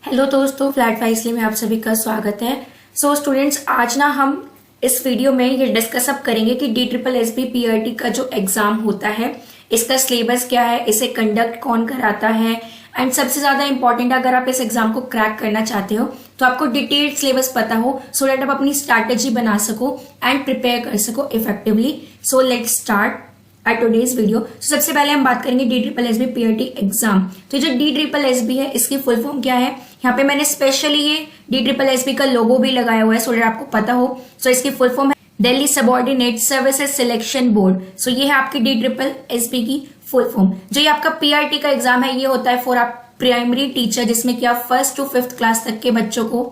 Hello दोस्तों, flat फाइसली में आप सभी का स्वागत है। स्टूडेंट्स, आज ना हम इस वीडियो में ये डिस्कस अप करेंगे कि DSSB PRT का जो एग्जाम होता है इसका सिलेबस क्या है, इसे कंडक्ट कौन कराता है, एंड सबसे ज्यादा इंपॉर्टेंट, अगर आप इस एग्जाम को क्रैक करना चाहते हो तो आपको डिटेल्ड सिलेबस पता हो सो दैट आप अपनी स्ट्रैटेजी बना सको एंड प्रिपेयर कर सको effectively. So let's start at today's video. सबसे पहले हम बात करेंगे DSSB PRT एग्जाम। तो जो DSSB है इसकी फुल फॉर्म क्या है, यहाँ पे मैंने स्पेशली ये DSSB का लोगो भी लगाया हुआ है सो दैट आपको पता हो। सो इसकी फुल फॉर्म है Delhi subordinate services selection board. So ये है आपकी DSSB की फुल फॉर्म। जो ये आपका PRT का एग्जाम है ये होता है फॉर आप प्राइमरी टीचर, जिसमें कि आप 1st to 5th क्लास तक के बच्चों को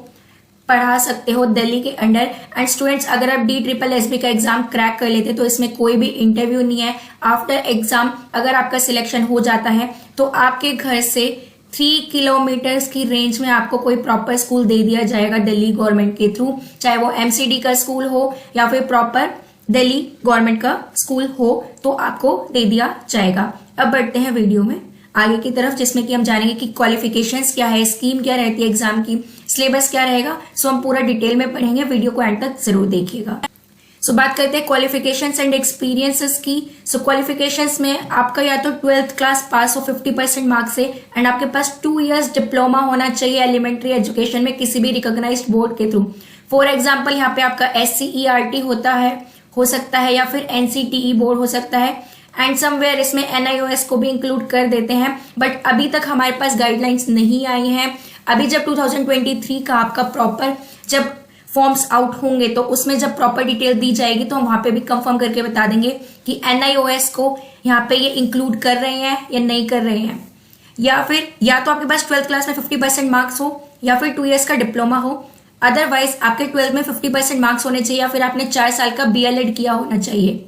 पढ़ा सकते हो दिल्ली के अंडर। एंड स्टूडेंट्स, अगर आप DSSB का एग्जाम क्रैक कर लेते तो इसमें कोई भी इंटरव्यू नहीं है। आफ्टर एग्जाम अगर आपका सिलेक्शन हो जाता है तो आपके घर से 3 किलोमीटर्स की रेंज में आपको कोई प्रॉपर स्कूल दे दिया जाएगा दिल्ली गवर्नमेंट के थ्रू, चाहे वो MCD का स्कूल हो या फिर प्रॉपर दिल्ली गवर्नमेंट का स्कूल हो, तो आपको दे दिया जाएगा। अब बढ़ते हैं वीडियो में आगे की तरफ, जिसमें कि हम जानेंगे कि क्वालिफिकेशंस क्या है, स्कीम क्या रहती है एग्जाम की, सिलेबस क्या रहेगा। सो हम पूरा डिटेल में पढ़ेंगे, वीडियो को एंड तक जरूर देखिएगा। सो बात करते हैं क्वालिफिकेशंस एंड एक्सपीरियंसेस की। सो क्वालिफिकेशंस में आपका या तो 12th क्लास पास हो 50% मार्क्स से, एंड आपके पास 2 years डिप्लोमा होना चाहिए एलिमेंट्री एजुकेशन में किसी भी रिकॉग्नाइज्ड बोर्ड के थ्रू। फॉर एग्जाम्पल यहाँ पे आपका SCERT होता है, हो सकता है, या फिर NCTE बोर्ड हो सकता है, एंड समवेयर इसमें NIOS को भी इंक्लूड कर देते हैं। बट अभी तक हमारे पास गाइडलाइंस नहीं आई हैं। अभी जब 2023 का आपका प्रॉपर जब फॉर्म्स आउट होंगे तो उसमें जब प्रॉपर डिटेल दी जाएगी तो हम वहां पे भी कंफर्म करके बता देंगे कि NIOS को यहाँ पे ये इंक्लूड कर रहे हैं या नहीं कर रहे हैं। या फिर या तो आपके पास 12th क्लास में 50% मार्क्स हो या फिर 2 years का डिप्लोमा हो, अदरवाइज आपके 12th में 50% मार्क्स होने चाहिए या फिर आपने 4 साल का BLED किया होना चाहिए,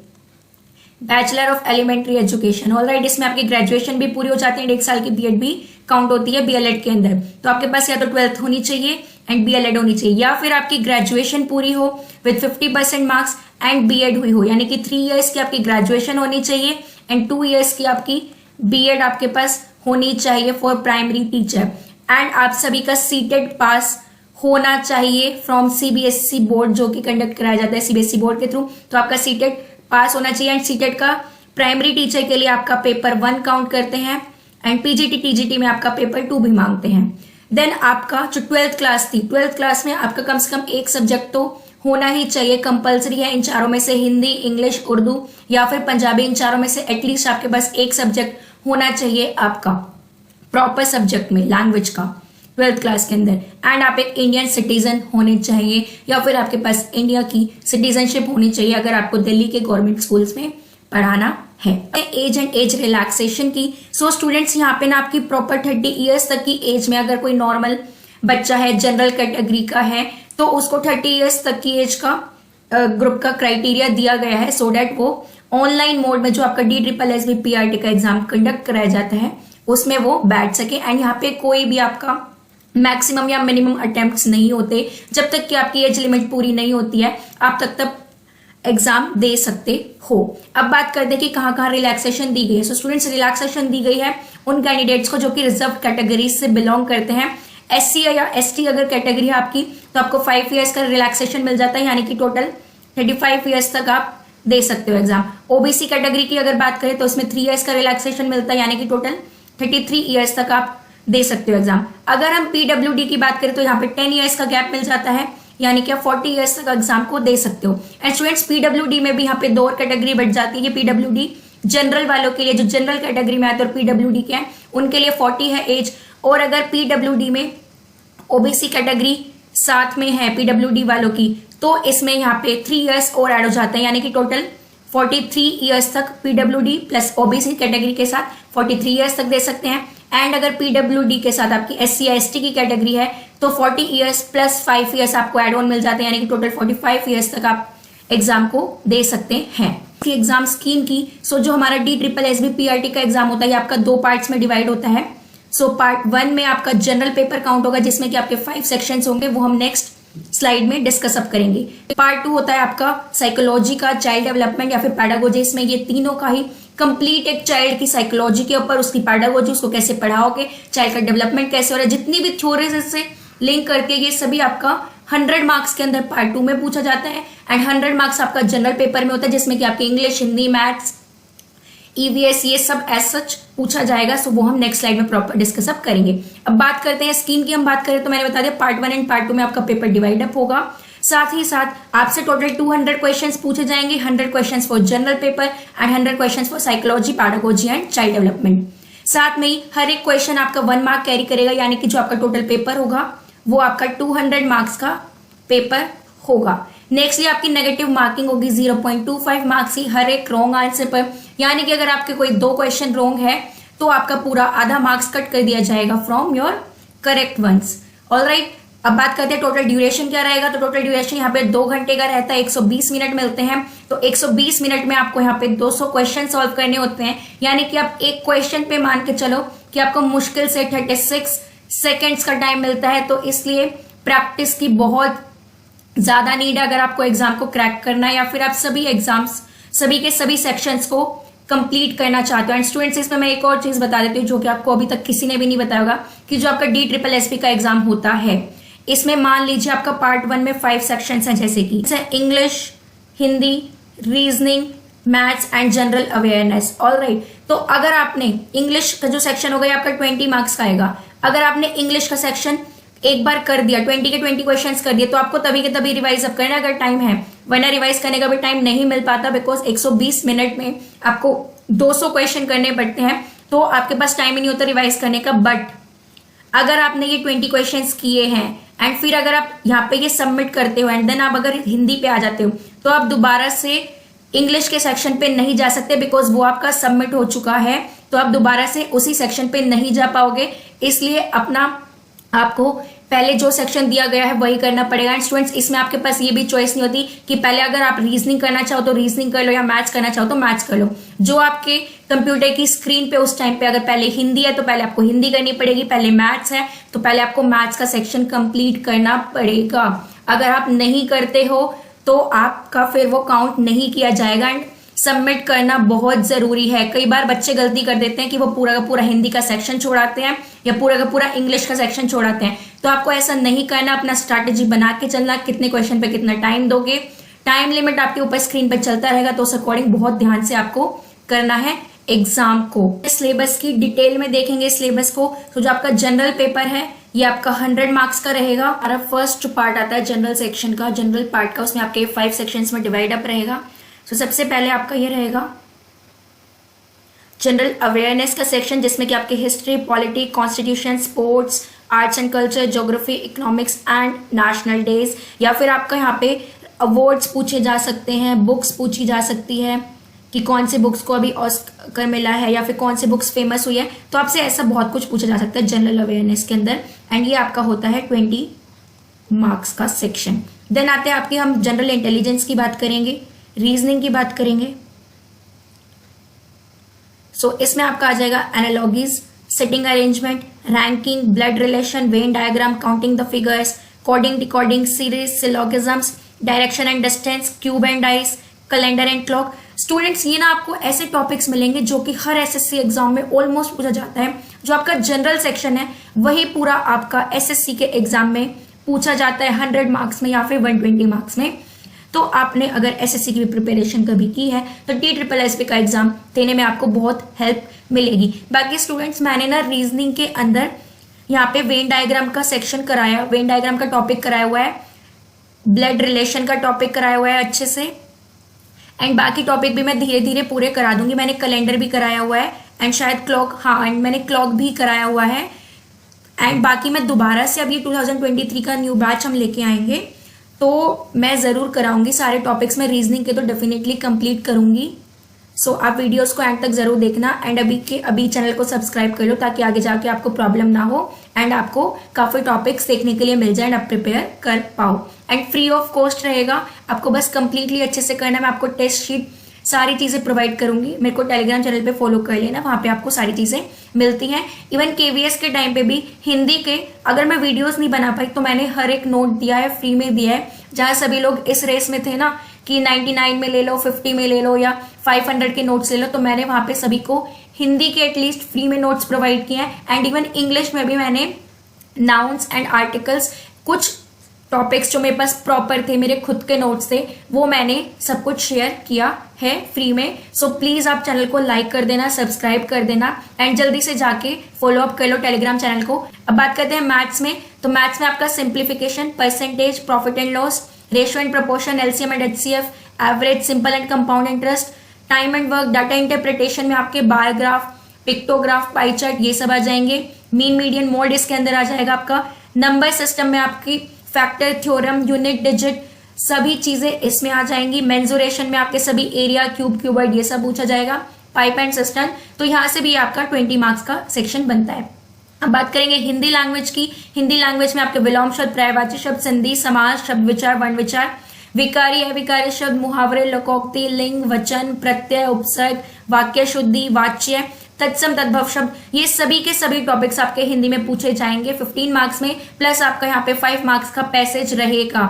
bachelor of elementary education. Alright, इसमें आपकी ग्रेजुएशन भी पूरी हो जाती है, 1 साल की BEd भी काउंट होती है BLED के अंदर। तो आपके पास या तो 12th होनी चाहिए एंड BLED होनी चाहिए, या फिर आपकी ग्रेजुएशन पूरी हो विद 50% मार्क्स एंड BEd हुई हो, यानी कि 3 years की आपकी ग्रेजुएशन होनी चाहिए एंड 2 years की आपकी BEd आपके पास होनी चाहिए फॉर प्राइमरी टीचर। एंड आप सभी का सीटेड पास होना चाहिए फ्रॉम CBSE बोर्ड, जो कि कंडक्ट कराया जाता है CBSE बोर्ड के थ्रू। तो आपका सीटेड पास होना चाहिए एंड सीटेड का प्राइमरी टीचर के लिए आपका पेपर 1 काउंट करते हैं एंड PGT TGT में आपका पेपर 2 भी मांगते हैं। देन आपका जो 12th क्लास थी, 12th क्लास में आपका कम से कम एक सब्जेक्ट तो होना ही चाहिए, कंपलसरी है। इन चारों में से हिंदी, इंग्लिश, उर्दू या फिर पंजाबी, इन चारों में से एटलीस्ट आपके पास एक सब्जेक्ट होना चाहिए आपका प्रॉपर सब्जेक्ट में लैंग्वेज का 12th क्लास के अंदर। एंड आप एक इंडियन सिटीजन होने चाहिए या फिर आपके पास इंडिया की सिटीजनशिप होनी चाहिए अगर आपको दिल्ली के गवर्नमेंट स्कूल्स में पढ़ाना है। एज एंड एज रिलैक्सेशन की। सो स्टूडेंट्स, यहाँ पे ना आपकी प्रॉपर 30 years तक की एज में अगर कोई नॉर्मल बच्चा है, जनरल कैटेगरी का है, तो उसको 30 years तक की एज का ग्रुप का क्राइटेरिया दिया गया है सो दैट वो ऑनलाइन मोड में जो आपका DSSB PRT का एग्जाम कंडक्ट कराया जाता है उसमें वो बैठ सके। एंड यहाँ पे कोई भी आपका मैक्सिमम या मिनिमम अटेम्प्ट्स नहीं होते, जब तक कि आपकी एज लिमिट पूरी नहीं होती है आप तब एग्जाम दे सकते हो। अब बात करते हैं कि कहाँ कहाँ रिलैक्सेशन दी गई है। सो स्टूडेंट्स, रिलैक्सेशन दी गई है उन कैंडिडेट्स को जो कि रिजर्व कैटेगरी से बिलोंग करते हैं। SC या ST अगर कैटेगरी है आपकी तो आपको 5 years का रिलैक्सेशन मिल जाता है, यानी कि टोटल 35 years तक आप दे सकते हो एग्जाम। OBC कैटेगरी की अगर बात करें तो उसमें 3 years का रिलैक्सेशन मिलता है, यानी कि टोटल 33 years तक आप दे सकते हो एग्जाम। अगर हम PWD की बात करें तो यहाँ पे 10 years का गैप मिल जाता है, यानी कि आप 40 years तक एग्जाम को दे सकते हो। एंड स्टूडेंट्स, PWD में भी यहाँ पे 2 और कैटेगरी बढ़ जाती है। PWD जनरल वालों के लिए, जो जनरल कैटेगरी में आते हैं और PWD के हैं उनके लिए 40 है एज, और अगर PWD में OBC कैटेगरी साथ में है PWD वालों की तो इसमें यहाँ पे 3 years और ऐड हो जाता है, यानी कि टोटल 43 years तक PWD प्लस OBC कैटेगरी के साथ 43 years तक दे सकते हैं। एंड अगर PWD के साथ आपकी SC या ST की कैटेगरी है तो 40 years प्लस 5 years आपको एड ऑन मिल जाते हैं, यानी कि टोटल 45 years तक आप एग्जाम को दे सकते हैं। एग्जाम स्कीम की, सो जो हमारा DSSB PRT का एग्जाम होता है ये आपका 2 पार्ट्स में डिवाइड होता है। सो पार्ट 1 में आपका जनरल पेपर काउंट होगा जिसमें कि आपके 5 सेक्शंस होंगे, वो हम नेक्स्ट स्लाइड में डिस्कस अप करेंगे। पार्ट 2 होता है आपका साइकोलॉजी का, चाइल्ड डेवलपमेंट या फिर पैडागोजी, इसमें ये तीनों का ही कंप्लीट एक चाइल्ड की साइकोलॉजी के ऊपर, उसकी पैडागोजी, उसको कैसे पढ़ाओगे, चाइल्ड का डेवलपमेंट कैसे हो रहा है, जितनी भी थ्योरीज से लिंक करती है, ये सभी आपका 100 मार्क्स के अंदर पार्ट 2 में पूछा जाता है एंड 100 मार्क्स आपका जनरल पेपर में होता है, जिसमें कि आपके इंग्लिश, हिंदी, मैथ्स, ईवीएस ये सब एज सच पूछा जाएगा। सो वो हम नेक्स्ट स्लाइड में प्रॉपर डिस्कस अप करेंगे। अब बात करते हैं स्कीम की। हम बात करें तो मैंने बता दिया पार्ट 1 एंड पार्ट 2 में आपका पेपर डिवाइड अप होगा। साथ ही साथ आपसे टोटल 200 क्वेश्चंस पूछे जाएंगे, 100 questions for general paper and 100 questions for psychology, pedagogy and child development. साथ में ही हर एक क्वेश्चन आपका 1 मार्क कैरी करेगा, यानी कि जो आपका टोटल पेपर होगा वो आपका 200 मार्क्स का पेपर होगा। नेक्स्टली आपकी नेगेटिव मार्किंग होगी 0.25 मार्क्स की हर एक रॉन्ग आंसर पर, यानी कि अगर आपके कोई 2 क्वेश्चन रॉन्ग है तो आपका पूरा आधा मार्क्स कट कर दिया जाएगा from your correct ones. Alright, अब बात करते हैं टोटल ड्यूरेशन क्या रहेगा। तो टोटल ड्यूरेशन यहाँ पे 2 घंटे का रहता है, 120 मिनट मिलते हैं। तो 120 मिनट में आपको यहाँ पे 200 क्वेश्चन सॉल्व करने होते हैं, यानी कि आप एक क्वेश्चन पे मान के चलो कि आपको मुश्किल से 36 सेकेंड्स का टाइम मिलता है। तो इसलिए प्रैक्टिस की बहुत ज्यादा नीड है अगर आपको एग्जाम को क्रैक करना है या फिर आप सभी एग्जाम्स, सभी के सभी सेक्शंस को कंप्लीट करना चाहते हो। एंड स्टूडेंट्स, इसमें मैं एक और चीज बता देती हूँ जो कि आपको अभी तक किसी ने भी नहीं बताया होगा, कि जो आपका DSSS का एग्जाम होता है, इसमें मान लीजिए आपका पार्ट 1 में 5 सेक्शंस हैं, जैसे कि English, Hindi, reasoning, maths and general awareness. Alright, तो अगर आपने इंग्लिश का जो सेक्शन होगा आपका 20 मार्क्स का आएगा। अगर आपने इंग्लिश का सेक्शन एक बार कर दिया, 20 के 20 क्वेश्चंस कर दिए, तो आपको तभी के तभी रिवाइज अप करना अगर टाइम है, वरना रिवाइज करने का भी टाइम नहीं मिल पाता, बिकॉज 120 मिनट में आपको 200 क्वेश्चन करने पड़ते हैं, तो आपके पास टाइम ही नहीं होता रिवाइज करने का। बट अगर आपने ये 20 क्वेश्चंस किए हैं एंड फिर अगर आप यहाँ पे ये सबमिट करते हो एंड देन आप अगर हिंदी पे आ जाते हो, तो आप दोबारा से इंग्लिश के सेक्शन पे नहीं जा सकते, बिकॉज वो आपका सबमिट हो चुका है। तो आप दोबारा से उसी सेक्शन पे नहीं जा पाओगे, इसलिए अपना आपको पहले जो सेक्शन दिया गया है वही करना पड़ेगा। एंड स्टूडेंट्स, इसमें आपके पास ये भी चॉइस नहीं होती कि पहले अगर आप रीजनिंग करना चाहो तो रीजनिंग कर लो या मैथ्स करना चाहो तो मैथ्स कर लो। जो आपके कंप्यूटर की स्क्रीन पे उस टाइम पे अगर पहले हिंदी है तो पहले आपको हिंदी करनी पड़ेगी, पहले मैथ्स है तो पहले आपको मैथ्स का सेक्शन कंप्लीट करना पड़ेगा। अगर आप नहीं करते हो तो आपका फिर वो काउंट नहीं किया जाएगा। एंड सबमिट करना बहुत जरूरी है। कई बार बच्चे गलती कर देते हैं कि वो पूरा का पूरा हिंदी का सेक्शन छोड़ाते हैं या पूरा का पूरा इंग्लिश का सेक्शन छोड़ाते हैं, तो आपको ऐसा नहीं करना। अपना स्ट्रैटेजी बना के चलना, कितने क्वेश्चन पे कितना टाइम दोगे, टाइम लिमिट आपके ऊपर स्क्रीन पे चलता रहेगा, तो उस अकॉर्डिंग बहुत ध्यान से आपको करना है एग्जाम को। सिलेबस की डिटेल में देखेंगे सिलेबस को, तो जो आपका जनरल पेपर है ये आपका 100 मार्क्स का रहेगा। और फर्स्ट पार्ट आता है जनरल सेक्शन का, जनरल पार्ट का, उसमें आपके 5 सेक्शंस में डिवाइड अप रहेगा। तो सबसे पहले आपका ये रहेगा जनरल अवेयरनेस का सेक्शन, जिसमें कि आपके history, polity, constitution, sports, arts and culture, geography, economics and national days, या फिर आपका यहाँ पे अवार्ड्स पूछे जा सकते हैं, बुक्स पूछी जा सकती है कि कौन से बुक्स को अभी ऑस्कर मिला है या फिर कौन से बुक्स फेमस हुई है। तो आपसे ऐसा बहुत कुछ पूछा जा सकता है जनरल अवेयरनेस के अंदर, एंड ये आपका होता है 20 मार्क्स का सेक्शन। देन आते हैं आपके, हम जनरल इंटेलिजेंस की बात करेंगे, रीजनिंग की बात करेंगे। सो इसमें आपका आ जाएगा analogies, seating arrangement, ranking, blood relation, Venn diagram, counting the figures, coding, decoding, series, syllogisms, direction and distance, cube and dice, calendar and clock. Students, ये ना आपको ऐसे टॉपिक्स मिलेंगे जो कि हर एसएससी एग्जाम में ऑलमोस्ट पूछा जाता है। जो आपका जनरल सेक्शन है वही पूरा आपका एसएससी के एग्जाम में पूछा जाता है 100 मार्क्स में या फिर 120 मार्क्स में। तो आपने अगर एसएससी की भी प्रिपरेशन कभी की है तो DSSS का एग्जाम देने में आपको बहुत हेल्प मिलेगी। बाकी स्टूडेंट्स, मैंने ना रीजनिंग के अंदर यहाँ पे वेन डायग्राम का सेक्शन कराया, वेन डायग्राम का टॉपिक कराया हुआ है, ब्लड रिलेशन का टॉपिक कराया हुआ है अच्छे से, एंड बाकी टॉपिक भी मैं धीरे धीरे पूरे करा दूंगी। मैंने कैलेंडर भी कराया हुआ है एंड शायद क्लॉक, हाँ, एंड मैंने क्लॉक भी कराया हुआ है। एंड बाकी मैं दोबारा से अभी 2023 का न्यू बैच हम लेके आएंगे, तो मैं ज़रूर कराऊंगी सारे टॉपिक्स में। रीजनिंग के तो डेफिनेटली कंप्लीट करूंगी। सो आप वीडियोस को एंड तक जरूर देखना एंड अभी चैनल को सब्सक्राइब कर लो, ताकि आगे जाके आपको प्रॉब्लम ना हो एंड आपको काफ़ी टॉपिक्स देखने के लिए मिल जाए एंड आप प्रिपेयर कर पाओ। एंड फ्री ऑफ कॉस्ट रहेगा, आपको बस कंप्लीटली अच्छे से करना है। मैं आपको टेस्ट शीट सारी चीज़ें प्रोवाइड करूंगी। मेरे को टेलीग्राम चैनल पे फॉलो कर लेना, वहाँ पे आपको सारी चीज़ें मिलती हैं। इवन KVS के टाइम पे भी हिंदी के अगर मैं वीडियोस नहीं बना पाई तो मैंने हर एक नोट दिया है, फ्री में दिया है। जहाँ सभी लोग इस रेस में थे ना कि 99 में ले लो, 50 में ले लो या 500 के नोट्स ले लो, तो मैंने वहां पे सभी को हिंदी के एटलीस्ट फ्री में नोट्स प्रोवाइड किए हैं। एंड इवन इंग्लिश में भी मैंने नाउन्स एंड आर्टिकल्स, कुछ टॉपिक्स जो मेरे पास प्रॉपर थे, मेरे खुद के नोट्स थे, वो मैंने सब कुछ शेयर किया है फ्री में। सो प्लीज आप चैनल को लाइक कर देना, सब्सक्राइब कर देना एंड जल्दी से जाके फॉलो अप कर लो टेलीग्राम चैनल को। अब बात करते हैं मैथ्स में। तो मैथ्स में आपका simplification, percentage, profit and loss, ratio and proportion, LCM and HCF, average, simple and compound interest, time and work, data interpretation में आपके bar graph, pictograph, pie chart, ये सब आ जाएंगे। मीन, मीडियन, मोड इसके अंदर आ जाएगा आपका। नंबर सिस्टम में आपकी फैक्टर थ्योरम, यूनिट, डिजिट, सभी चीजें इसमें आ जाएंगी। मेंसुरेशन में आपके सभी एरिया, क्यूब, क्यूबॉइड, ये सब पूछा जाएगा। पाइप एंड सिस्टम, तो यहां से भी आपका 20 मार्क्स का सेक्शन बनता है। अब बात करेंगे हिंदी लैंग्वेज की। हिंदी लैंग्वेज में आपके विलोम शब्द, पर्यायवाची शब्द, संधि, समास, शब्द विचार, वर्ण विचार, विकारी, अविकारी शब्द, मुहावरे, लोकोक्ति, लिंग, वचन, प्रत्यय, उपसर्ग, वाक्य शुद्धि, वाच्य, तत्सम, तद्भव शब्द, ये सभी के सभी टॉपिक्स आपके हिंदी में पूछे जाएंगे 15 मार्क्स में। प्लस आपका यहाँ पे 5 मार्क्स का पैसेज रहेगा।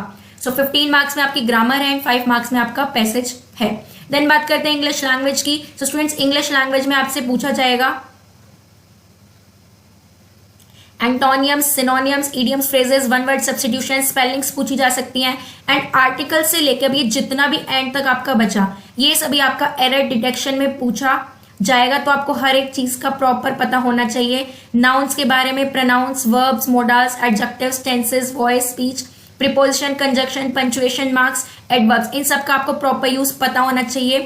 सो 15 मार्क्स में आपकी ग्रामर है एंड 5 मार्क्स में आपका पैसेज है। देन बात करते हैं इंग्लिश लैंग्वेज की। सो स्टूडेंट्स, इंग्लिश लैंग्वेज में आपसे पूछा जाएगा एंटोनियम्स, synonyms, idioms, phrases, one word substitution, spellings पूछी जा सकती हैं। एंड आर्टिकल से लेकर अभी जितना भी एंड तक आपका बचा, ये सभी आपका एरर डिटेक्शन में पूछा जाएगा। तो आपको हर एक चीज का प्रॉपर पता होना चाहिए। नाउन्स के बारे में, pronouns, verbs, modals, adjectives, tenses, voice, speech, preposition, conjunction, punctuation marks, adverbs, इन सब का आपको प्रॉपर यूज पता होना चाहिए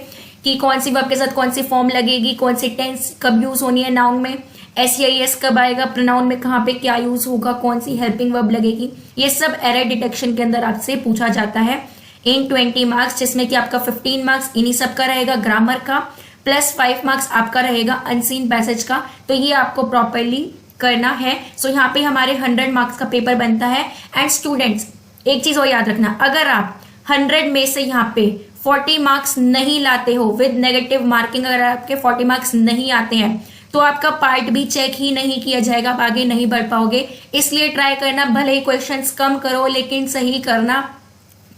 कि कौन सी वर्ब के साथ कौन सी फॉर्म लगेगी, कौन सी टेंस कब यूज होनी है, नाउन में एस कब आएगा, प्रोनाउन में कहाँ पे क्या यूज होगा, कौन सी हेल्पिंग वर्ब लगेगी, ये सब एरर डिटेक्शन के अंदर आपसे पूछा जाता है इन 20 मार्क्स, जिसमें कि आपका 15 मार्क्स इन्हीं सब का रहेगा ग्रामर का, प्लस 5 मार्क्स आपका रहेगा अनसीन पैसेज का। तो ये आपको प्रॉपरली करना है। सो यहाँ पे हमारे 100 मार्क्स का पेपर बनता है। एंड स्टूडेंट्स, एक चीज और याद रखना, अगर आप 100 में से यहाँ पे 40 मार्क्स नहीं लाते हो विद नेगेटिव मार्किंग, अगर आपके 40 मार्क्स नहीं आते हैं तो आपका पार्ट भी चेक ही नहीं किया जाएगा, आप आगे नहीं बढ़ पाओगे। इसलिए ट्राई करना, भले ही क्वेश्चंस कम करो लेकिन सही करना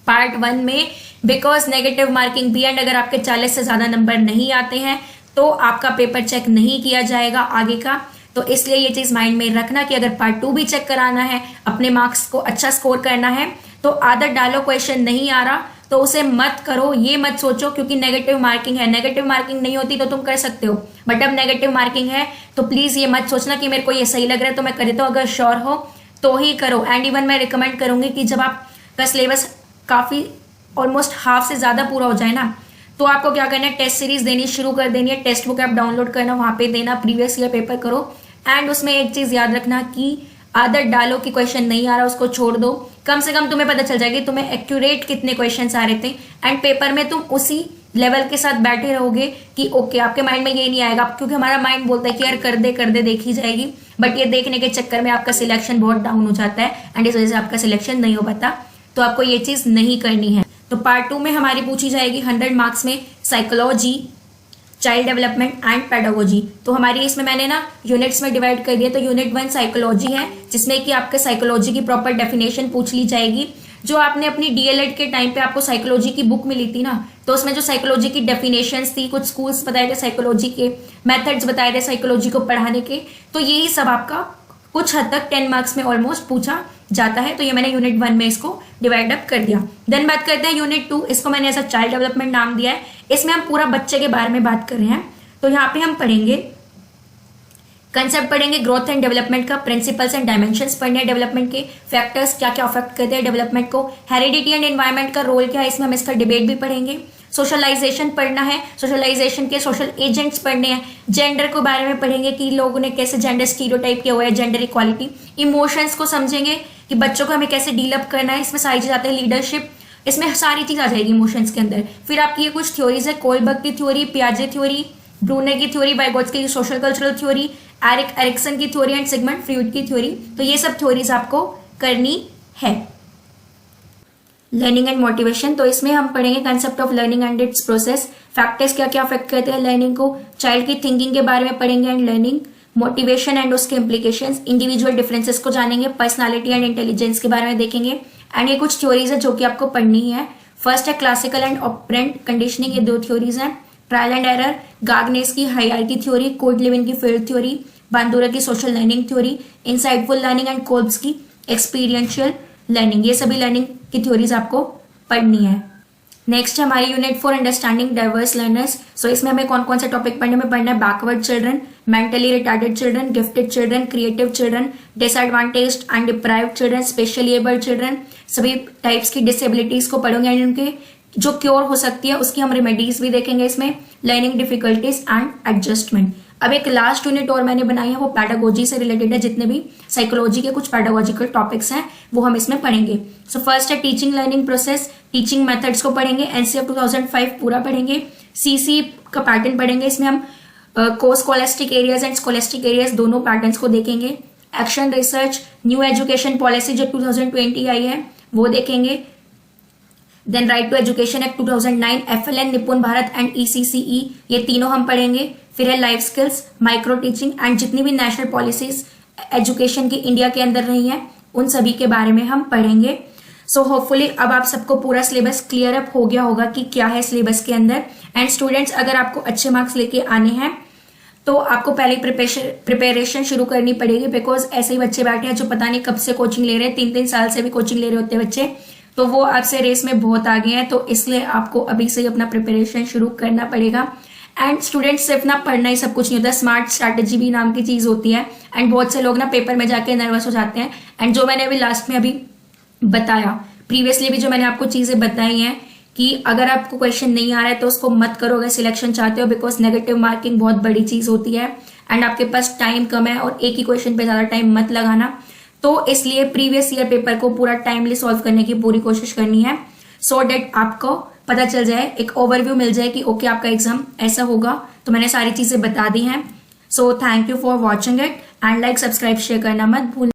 पार्ट 1 में, बिकॉज नेगेटिव मार्किंग भी। एंड अगर आपके 40 से ज्यादा नंबर नहीं आते हैं तो आपका पेपर चेक नहीं किया जाएगा आगे का। तो इसलिए ये चीज माइंड में रखना कि अगर पार्ट 2 भी चेक कराना है, अपने मार्क्स को अच्छा स्कोर करना है, तो आदत डालो क्वेश्चन नहीं आ रहा तो उसे मत करो, ये मत सोचो क्योंकि नेगेटिव मार्किंग है। नेगेटिव मार्किंग नहीं होती तो तुम कर सकते हो, बट अब नेगेटिव मार्किंग है तो प्लीज ये मत सोचना कि मेरे को ये सही लग रहा है तो मैं कर देता हूँ। अगर श्योर हो तो ही करो। एंड इवन मैं रिकमेंड करूंगी कि जब आपका सिलेबस काफी ऑलमोस्ट हाफ से ज्यादा पूरा हो जाए ना, तो आपको क्या करना है, टेस्ट सीरीज देनी शुरू कर देनी है। टेक्स्ट बुक ऐप डाउनलोड करना, वहां पे देना, प्रीवियस ईयर पेपर करो। एंड उसमें एक चीज याद रखना कि आदत डालो कि क्वेश्चन नहीं आ रहा उसको छोड़ दो, कम से कम तुम्हें पता चल जाएगी तुम्हें एक्यूरेट कितने क्वेश्चन आ रहे थे। एंड पेपर में तुम उसी लेवल के साथ बैठे रहोगे कि ओके, आपके माइंड में ये नहीं आएगा, क्योंकि हमारा माइंड बोलता है कि यार कर दे देखी जाएगी, बट ये देखने के चक्कर में आपका सिलेक्शन बहुत डाउन हो जाता है एंड इस वजह से आपका सिलेक्शन नहीं हो पाता। तो आपको ये चीज नहीं करनी है। तो पार्ट 2 में हमारी पूछी जाएगी 100 मार्क्स में psychology, child development and pedagogy. तो हमारी इसमें मैंने ना यूनिट्स में डिवाइड कर दिया। तो यूनिट 1 साइकोलॉजी है, जिसमें कि आपके साइकोलॉजी की प्रॉपर डेफिनेशन पूछ ली जाएगी। जो आपने अपनी डीएलएड के टाइम पे आपको साइकोलॉजी की बुक मिली थी ना, तो उसमें जो साइकोलॉजी की डेफिनेशंस थी, कुछ स्कूल्स बताए थे साइकोलॉजी के, मेथड्स बताए थे साइकोलॉजी को पढ़ाने के, तो यही सब आपका कुछ हद तक 10 मार्क्स में ऑलमोस्ट पूछा जाता है। तो ये मैंने यूनिट 1 में इसको डिवाइड अप कर दिया। देन बात करते हैं यूनिट 2, इसको मैंने ऐसा चाइल्ड डेवलपमेंट नाम दिया है। इसमें हम पूरा बच्चे के बारे में बात कर रहे हैं। तो यहाँ पे हम पढ़ेंगे कंसेप्ट, पढ़ेंगे ग्रोथ एंड डेवलपमेंट का, प्रिंसिपल्स एंड डायमेंशंस पढ़ने हैं, डेवलपमेंट के फैक्टर्स क्या क्या अफेक्ट करते हैं डेवलपमेंट को, हेरिडिटी एंड एनवायरमेंट का रोल क्या है, इसमें हम इसका डिबेट भी पढ़ेंगे। सोशलाइजेशन पढ़ना है, सोशलाइजेशन के सोशल एजेंट्स पढ़ने हैं, जेंडर के बारे में पढ़ेंगे कि लोगों ने कैसे जेंडर स्टीरियोटाइप किया हुआ है, जेंडर इक्वालिटी, इमोशंस को समझेंगे कि बच्चों को हमें कैसे डीलअप करना है, इसमें सारी चीज आती है, लीडरशिप, इसमें सारी चीज आ जाएगी इमोशंस के अंदर। फिर आपकी ये कुछ थ्योरीज है, कोलबर्ग की थ्योरी, पियाजे थ्योरी, ब्रूने की थ्योरी, वाइगोत्स्की की सोशल कल्चरल थ्योरी, एरिक्सन की थ्योरी एंड सिगमंड फ्रॉइड की थ्योरी। तो ये सब थ्योरीज आपको करनी है। लर्निंग एंड मोटिवेशन, तो इसमें हम पढ़ेंगे concept of learning and it's process, factors क्या क्या अफेक्ट करते हैं लर्निंग को, चाइल्ड की थिंकिंग के बारे में पढ़ेंगे एंड लर्निंग, मोटिवेशन एंड उसके इम्प्लीकेशंस, इंडिविजुअल डिफरेंसेस को जानेंगे, पर्सनालिटी एंड इंटेलिजेंस के बारे में देखेंगे। एंड ये कुछ थ्योरीज है जो कि आपको पढ़नी है फर्स्ट है क्लासिकल एंड ऑपरेंट कंडीशनिंग, ये दो थ्योरीज हैं। ट्रायल एंड एरर, गाग्नेस की हायरार्की थ्योरी, कोड लिविन की फील्ड थ्योरी, बांदुरा की social learning theory, insightful learning and Kolbe's की एक्सपीरियंशियल लर्निंग। ये सभी लर्निंग की थ्योरीज आपको पढ़नी है। नेक्स्ट है हमारी unit for understanding diverse learners. So इसमें हमें कौन कौन से टॉपिक पढ़ने में पढ़ना है? Backward children, mentally retarded children, gifted children, creative children, disadvantaged and deprived children, specially abled children, सभी टाइप्स की डिसेबिलिटीज को पढ़ोगे एंड उनके जो क्योर हो सकती है उसकी हम रेमेडीज भी देखेंगे इसमें, लर्निंग डिफिकल्टीज एंड एडजस्टमेंट। अब एक लास्ट यूनिट और मैंने बनाई है, वो पैडागोजी से रिलेटेड है। जितने भी साइकोलॉजी के कुछ पैडागोजिकल टॉपिक्स हैं वो हम इसमें पढ़ेंगे। सो फर्स्ट है teaching learning process, teaching methods को पढ़ेंगे, एनसीएफ 2005 पूरा पढ़ेंगे, सीसी का पैटर्न पढ़ेंगे। इसमें हम को scholastic areas and scholastic areas दोनों पैटर्न्स को देखेंगे। Action research, new education policy जो 2020 आई है वो देखेंगे। Then right to education act 2009, FLN निपुण भारत एंड ECCE, ये तीनों हम पढ़ेंगे। फिर है life skills, micro teaching and जितनी भी नेशनल पॉलिसीज एजुकेशन की इंडिया के अंदर रही हैं उन सभी के बारे में हम पढ़ेंगे। सो होपफुली अब आप सबको पूरा सिलेबस क्लियर अप हो गया होगा कि क्या है सिलेबस के अंदर। एंड स्टूडेंट्स, अगर आपको अच्छे मार्क्स लेके आने हैं तो आपको पहले प्रिपरेशन शुरू करनी पड़ेगी, बिकॉज ऐसे ही बच्चे बैठे हैं जो पता नहीं कब से कोचिंग ले रहे हैं, 3-3 साल से भी कोचिंग ले रहे होते हैं बच्चे, तो वो आपसे रेस में बहुत आगे हैं। तो इसलिए आपको अभी से ही अपना प्रिपरेशन शुरू करना पड़ेगा। एंड स्टूडेंट्स, सिर्फ ना पढ़ना ही सब कुछ नहीं होता, स्मार्ट स्ट्रैटेजी भी नाम की चीज होती है। एंड बहुत से लोग ना पेपर में जाके नर्वस हो जाते हैं। एंड जो मैंने अभी लास्ट में अभी बताया, प्रीवियसली भी जो मैंने आपको चीजें बताई हैं कि अगर आपको क्वेश्चन नहीं आ रहा है तो उसको मत करो अगर सिलेक्शन चाहते हो, बिकॉज नेगेटिव मार्किंग बहुत बड़ी चीज होती है एंड आपके पास टाइम कम है और एक ही क्वेश्चन पे ज्यादा टाइम मत लगाना। तो इसलिए प्रीवियस ईयर पेपर को पूरा टाइमली सॉल्व करने की पूरी कोशिश करनी है, सो डेट आपको पता चल जाए, एक ओवरव्यू मिल जाए कि ओके आपका एग्जाम ऐसा होगा। तो मैंने सारी चीजें बता दी हैं। So thank you for watching it and like, subscribe, share करना मत भूलना।